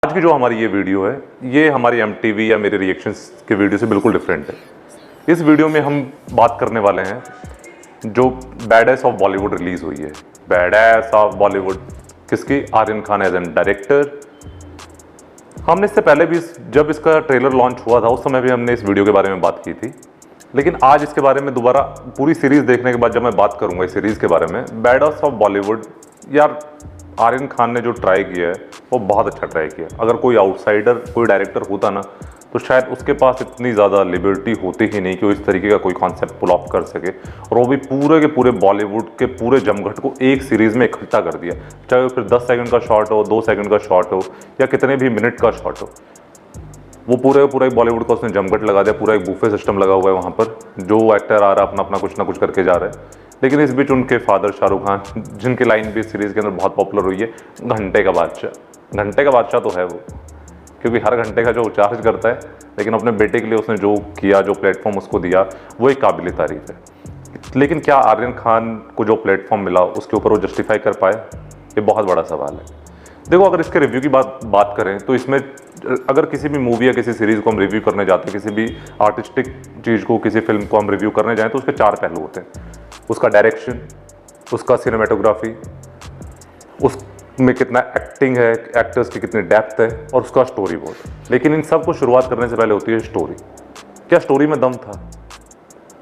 आज की जो हमारी ये वीडियो है, ये हमारी MTV या मेरे रिएक्शंस के वीडियो से बिल्कुल डिफरेंट है। इस वीडियो में हम बात करने वाले हैं जो बैडएस ऑफ बॉलीवुड रिलीज हुई है। बैडएस ऑफ बॉलीवुड किसकी? Aryan Khan as an director. हमने इससे पहले भी जब इसका ट्रेलर लॉन्च हुआ था उस समय भी हमने इस वीडियो के बारे में बात की थी, लेकिन आज इसके बारे में दोबारा पूरी सीरीज देखने के बाद जब मैं बात करूंगा इस सीरीज के बारे में, बैडएस ऑफ बॉलीवुड, यार आर्यन खान ने जो ट्राई किया है वो बहुत अच्छा ट्राई किया। अगर कोई आउटसाइडर कोई डायरेक्टर होता ना तो शायद उसके पास इतनी ज़्यादा लिबर्टी होती ही नहीं कि वो इस तरीके का कोई कॉन्सेप्ट पुल ऑफ कर सके, और वो भी पूरे के पूरे बॉलीवुड के पूरे जमघट को एक सीरीज़ में इकट्ठा कर दिया। चाहे वो फिर 10 सेकंड का शॉट हो, 2 सेकंड का शॉट हो, या कितने भी मिनट का शॉट हो, वो पूरे पूरा एक बॉलीवुड का उसने जमघट लगा दिया। पूरा एक बूफे सिस्टम लगा हुआ है वहाँ पर, जो एक्टर आ रहा है अपना अपना कुछ ना कुछ करके जा रहा है। लेकिन इस बीच उनके फादर शाहरुख खान, जिनकी लाइन भी सीरीज़ के अंदर बहुत पॉपुलर हुई है, घंटे का बादशाह। घंटे का बादशाह तो है वो, क्योंकि हर घंटे का जो चार्ज करता है, लेकिन अपने बेटे के लिए उसने जो किया, जो प्लेटफॉर्म उसको दिया, वो एक काबिल तारीफ है। लेकिन क्या आर्यन खान को जो प्लेटफॉर्म मिला उसके ऊपर वो जस्टिफाई कर पाए? ये बहुत बड़ा सवाल है। देखो, अगर इसके रिव्यू की बात करें तो इसमें अगर किसी भी मूवी या किसी सीरीज़ को हम रिव्यू करने जाते हैं, किसी भी आर्टिस्टिक चीज़ को, किसी फिल्म को हम रिव्यू करने जाएँ तो उसके 4 पहलू होते हैं। उसका डायरेक्शन, उसका सिनेमेटोग्राफी, उसमें कितना एक्टिंग है, एक्टर्स की कितनी डेप्थ है, और उसका स्टोरी बोर्ड। लेकिन इन सब को शुरुआत करने से पहले होती है स्टोरी। क्या स्टोरी में दम था?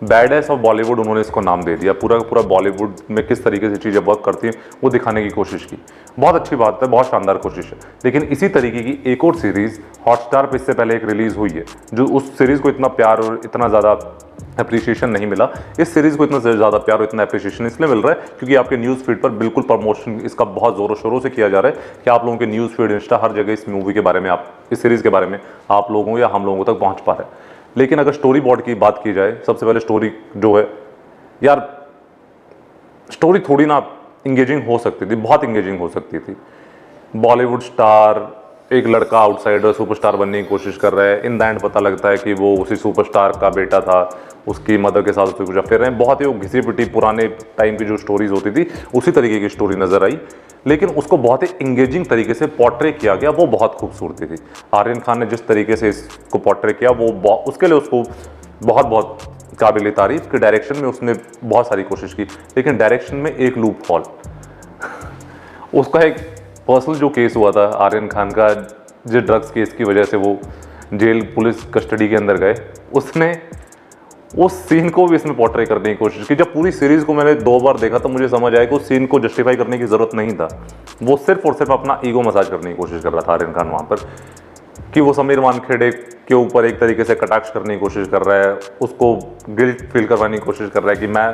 बैडएस ऑफ बॉलीवुड उन्होंने इसको नाम दे दिया। पूरा पूरा बॉलीवुड में किस तरीके से चीज़ें वर्क करती हैं वो दिखाने की कोशिश की। बहुत अच्छी बात है, बहुत शानदार कोशिश है। लेकिन इसी तरीके की एक और सीरीज़ हॉटस्टार पर इससे पहले एक रिलीज़ हुई है, जो उस सीरीज़ को इतना प्यार और इतना ज़्यादा अप्रिशिएशन नहीं मिला। इस सीरीज़ को इतना ज़्यादा प्यार और इतना अप्रिशिएशन इसलिए मिल रहा है क्योंकि आपके न्यूज़ फीड पर बिल्कुल प्रमोशन इसका बहुत ज़ोरों शोरों से किया जा रहा है कि आप लोगों के न्यूज़ फीड, इंस्टा, हर जगह इस मूवी के बारे में, आप इस सीरीज़ के बारे में आप लोगों या हम लोगों तक पहुँच पा रहे हैं। लेकिन अगर स्टोरी बोर्ड की बात की जाए, सबसे पहले स्टोरी जो है, यार स्टोरी थोड़ी ना इंगेजिंग हो सकती थी, बहुत इंगेजिंग हो सकती थी। बॉलीवुड स्टार, एक लड़का आउटसाइडर सुपरस्टार बनने की कोशिश कर रहा है। इन द एंड पता लगता है कि वो उसी सुपरस्टार का बेटा था, उसकी मदर के साथ उसके कुछ अफेयर हैं। बहुत ही वो घिसी पिटी पुराने टाइम की जो स्टोरीज होती थी उसी तरीके की स्टोरी नजर आई, लेकिन उसको बहुत ही इंगेजिंग तरीके से पोर्ट्रे किया गया। वो बहुत खूबसूरती थी। आर्यन खान ने जिस तरीके से इसको पोर्ट्रे किया वो उसके लिए उसको बहुत बहुत काबिल तारीफ। कि डायरेक्शन में उसने बहुत सारी कोशिश की, लेकिन डायरेक्शन में एक लूप हॉल उसका एक पर्सनल जो केस हुआ था आर्यन खान का, जिस ड्रग्स केस की वजह से वो जेल पुलिस कस्टडी के अंदर गए, उसने उस सीन को भी इसमें पोर्ट्रे करने की कोशिश की। जब पूरी सीरीज को मैंने 2 बार देखा तो मुझे समझ आया कि उस सीन को जस्टिफाई करने की जरूरत नहीं था। वो सिर्फ और सिर्फ अपना ईगो मसाज करने की कोशिश कर रहा था आर्यन खान वहाँ पर, कि वो समीर वानखेड़े के ऊपर एक तरीके से कटाक्ष करने की कोशिश कर रहा है, उसको गिल्ट फील करवाने की कोशिश कर रहा है कि मैं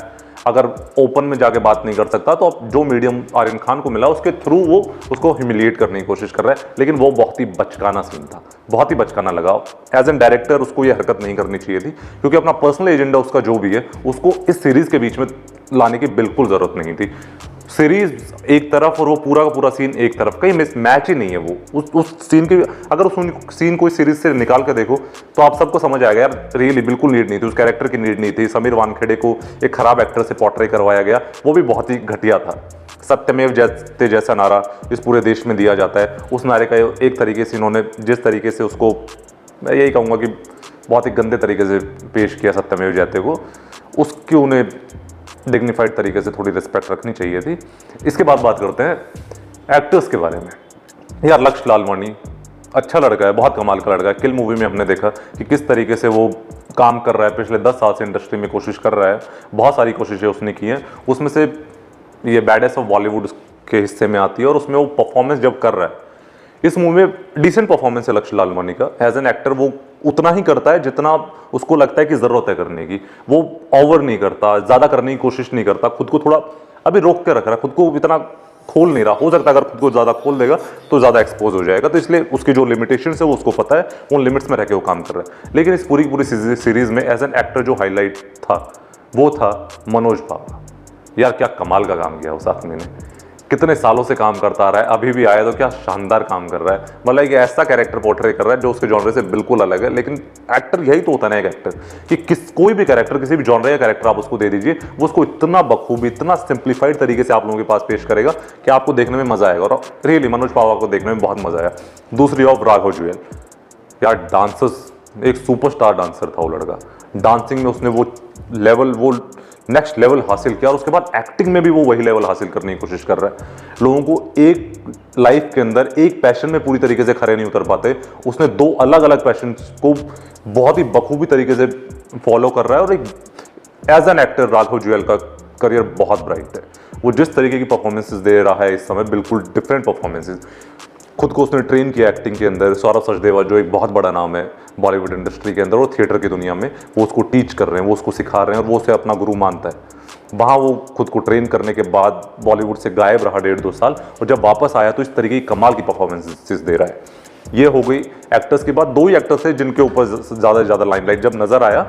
अगर ओपन में जाके बात नहीं कर सकता तो अब जो मीडियम आर्यन खान को मिला उसके थ्रू वो उसको ह्यूमिलिएट करने की कोशिश कर रहा है। लेकिन वो बहुत ही बचकाना सीन था, बहुत ही बचकाना लगा। एज एन डायरेक्टर उसको ये हरकत नहीं करनी चाहिए थी, क्योंकि अपना पर्सनल एजेंडा उसका जो भी है उसको इस सीरीज के बीच में लाने की बिल्कुल जरूरत नहीं थी। सीरीज एक तरफ और वो पूरा का पूरा सीन एक तरफ, कहीं मैच ही नहीं है वो उस सीन की। अगर उस सीन को इस सीरीज से निकाल कर देखो तो आप सबको समझ आएगा यार रियली बिल्कुल नीड नहीं थी, उस कैरेक्टर की नीड नहीं थी। समीर वानखेड़े को एक खराब एक्टर से पोर्ट्रे करवाया गया, वो भी बहुत ही घटिया था। सत्यमेव जयते जैसा नारा इस पूरे देश में दिया जाता है, उस नारे का एक तरीके से इन्होंने जिस तरीके से उसको, मैं यही कहूँगा कि बहुत ही गंदे तरीके से पेश किया सत्यमेव जयते को, उसकी उन्हें डिग्निफाइड तरीके से थोड़ी रिस्पेक्ट रखनी चाहिए थी। इसके बाद बात करते हैं एक्टर्स के बारे में। यार लक्ष्य लालवानी अच्छा लड़का है, बहुत कमाल का लड़का है। किल मूवी में हमने देखा कि किस तरीके से वो काम कर रहा है, पिछले 10 साल से इंडस्ट्री में कोशिश कर रहा है, बहुत सारी कोशिशें उसने की हैं। उसमें से ये बैडएस ऑफ बॉलीवुड के हिस्से में आती है, और उसमें वो परफॉर्मेंस जब कर रहा है, इस मूवी में डिसेंट परफॉर्मेंस है लक्ष्य लालवानी का। एज एन एक्टर वो उतना ही करता है जितना उसको लगता है कि जरूरत है करने की। वो ओवर नहीं करता, ज्यादा करने की कोशिश नहीं करता, खुद को थोड़ा अभी रोक के रख रहा है, खुद को इतना खोल नहीं रहा। हो सकता है अगर खुद को ज्यादा खोल देगा तो ज्यादा एक्सपोज हो जाएगा, तो इसलिए उसकी जो लिमिटेशंस है वो उसको पता है, उन लिमिट्स में रह के वो काम कर रहा है। लेकिन इस पूरी सीरीज में एज एन एक्टर जो हाईलाइट था वो था मनोज बावा। यार क्या कमाल का काम किया उस आदमी ने, कितने सालों से काम करता आ रहा है, अभी भी आया तो क्या शानदार काम कर रहा है। मतलब एक ऐसा कैरेक्टर पोर्ट्रे कर रहा है जो उसके जॉनरे से बिल्कुल अलग है। लेकिन एक्टर यही तो होता है ना, एक एक्टर कि कोई भी कैरेक्टर, किसी भी जॉनरे का कैरेक्टर आप उसको दे दीजिए, वो उसको इतना बखूबी, इतना सिंप्लीफाइड तरीके से आप लोगों के पास पेश करेगा कि आपको देखने में मजा आएगा। और रियली मनोज पावा को देखने में बहुत मजा आया। दूसरी ऑफ राघव जुएल, यार डांसर्स, एक सुपरस्टार डांसर था वो लड़का। डांसिंग में उसने वो लेवल, वो नेक्स्ट लेवल हासिल किया और उसके बाद एक्टिंग में भी वो वही लेवल हासिल करने की कोशिश कर रहा है। लोगों को एक लाइफ के अंदर एक पैशन में पूरी तरीके से खड़े नहीं उतर पाते, उसने दो अलग अलग पैशन को बहुत ही बखूबी तरीके से फॉलो कर रहा है। और एक एज एन एक्टर राघव जुएल का करियर बहुत ब्राइट है। वो जिस तरीके की परफॉर्मेंसेस दे रहा है इस समय, बिल्कुल डिफरेंट परफॉर्मेंसेस। खुद को उसने ट्रेन किया एक्टिंग के अंदर। सौरभ सचदेवा जो एक बहुत बड़ा नाम है बॉलीवुड इंडस्ट्री के अंदर और थिएटर की दुनिया में, वो उसको टीच कर रहे हैं, वो उसको सिखा रहे हैं और वो उसे अपना गुरु मानता है। वहाँ वो खुद को ट्रेन करने के बाद बॉलीवुड से गायब रहा 1.5-2 साल, और जब वापस आया तो इस तरीके की कमाल की परफॉर्मेंसेस दे रहा है। ये हो गई एक्टर्स के बाद। 2 ही एक्टर्स थे जिनके ऊपर ज़्यादा से ज़्यादा लाइमलाइट जब नजर आया।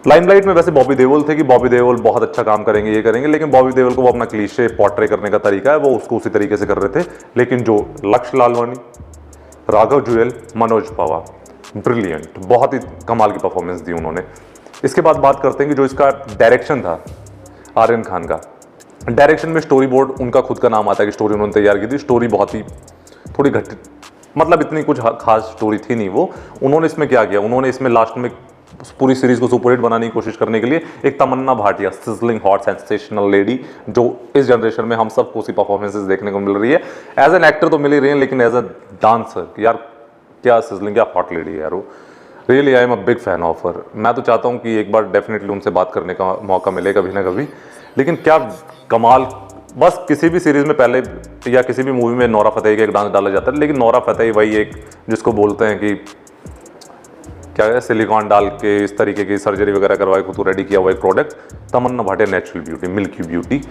लाइमलाइट में वैसे बॉबी देओल थे कि बॉबी देओल बहुत अच्छा काम करेंगे, ये करेंगे, लेकिन बॉबी देओल को वो अपना क्लीशे पोर्ट्रे करने का तरीका है, वो उसको उसी तरीके से कर रहे थे। लेकिन जो लक्ष्य लालवानी, राघव जुएल, मनोज पावा, ब्रिलियंट, बहुत ही कमाल की परफॉर्मेंस दी उन्होंने। इसके बाद बात करते हैं कि जो इसका डायरेक्शन था आर्यन खान का। डायरेक्शन में स्टोरी बोर्ड उनका खुद का नाम आता है कि स्टोरी उन्होंने तैयार की थी। स्टोरी बहुत ही थोड़ी घट, मतलब इतनी कुछ खास स्टोरी थी नहीं वो। उन्होंने इसमें क्या किया, उन्होंने इसमें लास्ट में पूरी सीरीज को सुपरहिट बनाने की कोशिश करने के लिए एक Tamannaah Bhatia, sizzling hot sensational lady, जो इस जनरेशन में हम सबको उसी परफॉर्मेंसेस देखने को मिल रही है। एज एन एक्टर तो मिल ही रही है, लेकिन एज अ डांसर यार क्या सिजलिंग, क्या हॉट लेडी है यार वो। Really I am a big fan of her. मैं तो चाहता हूँ कि एक बार डेफिनेटली उनसे बात करने का मौका मिले कभी ना कभी। लेकिन क्या कमाल, बस किसी भी सीरीज में पहले या किसी भी मूवी में नोरा फतेही का एक डांस डाला जाता है, लेकिन नोरा फतेही वही एक जिसको बोलते हैं कि क्या है, सिलिकॉन डाल के इस तरीके की सर्जरी वगैरह करवाए खुद को रेडी किया हुआ एक product. Tamannaah Bhatia natural beauty, milky beauty,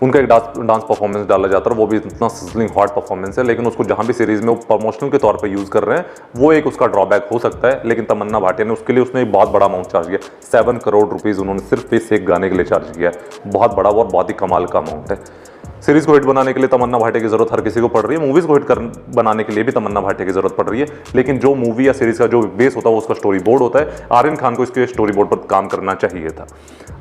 उनका एक डांस परफॉर्मेंस डाला जाता है, वो भी इतना सिजलिंग हॉट परफॉर्मेंस है। लेकिन उसको जहाँ भी सीरीज में वो प्रमोशनल के तौर पे यूज़ कर रहे हैं, वो एक उसका ड्रॉबैक हो सकता है। लेकिन तमन्ना भाटिया ने उसके लिए उसने एक बहुत बड़ा अमाउंट चार्ज किया, 7 करोड़ रुपीज़ उन्होंने सिर्फ इस एक गाने के लिए चार्ज किया है। बहुत बड़ा और बहुत ही कमाल का अमाउंट है। सीरीज को हिट बनाने के लिए तमन्ना भाटिया की जरूरत हर किसी को पड़ रही है, मूवीज को हिट बनाने के लिए भी तमन्ना भाटिया की जरूरत पड़ रही है। लेकिन जो मूवी या सीरीज का जो बेस होता है वो उसका स्टोरी बोर्ड होता है। आर्यन खान को इसके स्टोरी बोर्ड पर काम करना चाहिए था।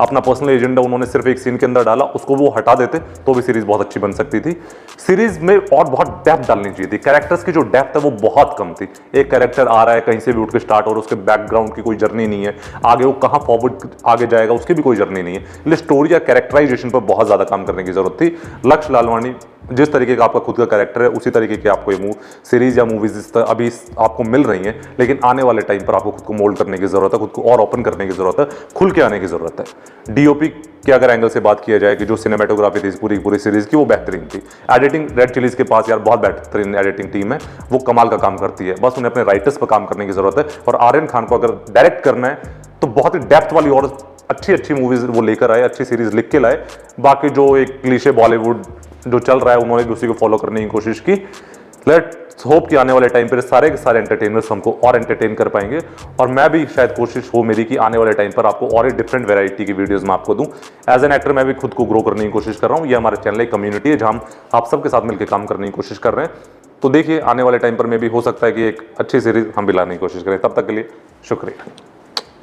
अपना पर्सनल एजेंडा उन्होंने सिर्फ एक सीन के अंदर डाला, उसको वो हटा देते तो भी सीरीज बहुत अच्छी बन सकती थी। सीरीज में और बहुत डेप्थ डालनी चाहिए थी। कैरेक्टर्स की जो डेप्थ है वो बहुत कम थी। एक कैरेक्टर आ रहा है कहीं से भी उठ के स्टार्ट, और उसके बैकग्राउंड की कोई जर्नी नहीं है, आगे वो कहाँ फॉरवर्ड आगे जाएगा उसकी भी कोई जर्नी नहीं है। इसलिए स्टोरी या कैरेक्टराइजेशन पर बहुत ज्यादा काम करने की जरूरत थी। लक्ष्य लालवानी जिस तरीके का आपका खुद का कैरेक्टर है, उसी तरीके की आपको ये सीरीज या मूवीज अभी आपको मिल रही हैं, लेकिन आने वाले टाइम पर आपको खुद को मोल्ड करने की जरूरत है, खुद को और ओपन करने की जरूरत है, खुल के आने की जरूरत है। डीओपी के अगर एंगल से बात किया जाए कि जो सिनेमेटोग्राफी थी पूरी सीरीज की, वो बेहतरीन थी। एडिटिंग, रेड चिलीज के पास यार बहुत बेहतरीन एडिटिंग टीम है, वो कमाल का काम करती है। बस उन्हें अपने राइटर्स पर काम करने की जरूरत है। और आर्यन खान को अगर डायरेक्ट करना है तो बहुत ही डेप्थ वाली और अच्छी मूवीज वो लेकर आए, अच्छी सीरीज लिख के लाए। बाकी जो एक क्लीशे बॉलीवुड जो चल रहा है, उन्होंने भी उसी को फॉलो करने की कोशिश की। लेट्स होप कि आने वाले टाइम पर सारे के सारे एंटरटेनर्स हमको और एंटरटेन कर पाएंगे। और मैं भी शायद कोशिश हो मेरी कि आने वाले टाइम पर आपको और एक डिफरेंट वैरायटी की वीडियोस मैं आपको दूं। एज एन एक्टर मैं भी खुद को ग्रो करने की कोशिश कर रहा हूं। ये हमारे चैनल एक कम्युनिटी है जहां हम आप सबके साथ मिलकर काम करने की कोशिश कर रहे हैं। तो देखिए आने वाले टाइम पर में भी हो सकता है कि एक अच्छी सीरीज हम भी लाने की कोशिश करें। तब तक के लिए शुक्रिया।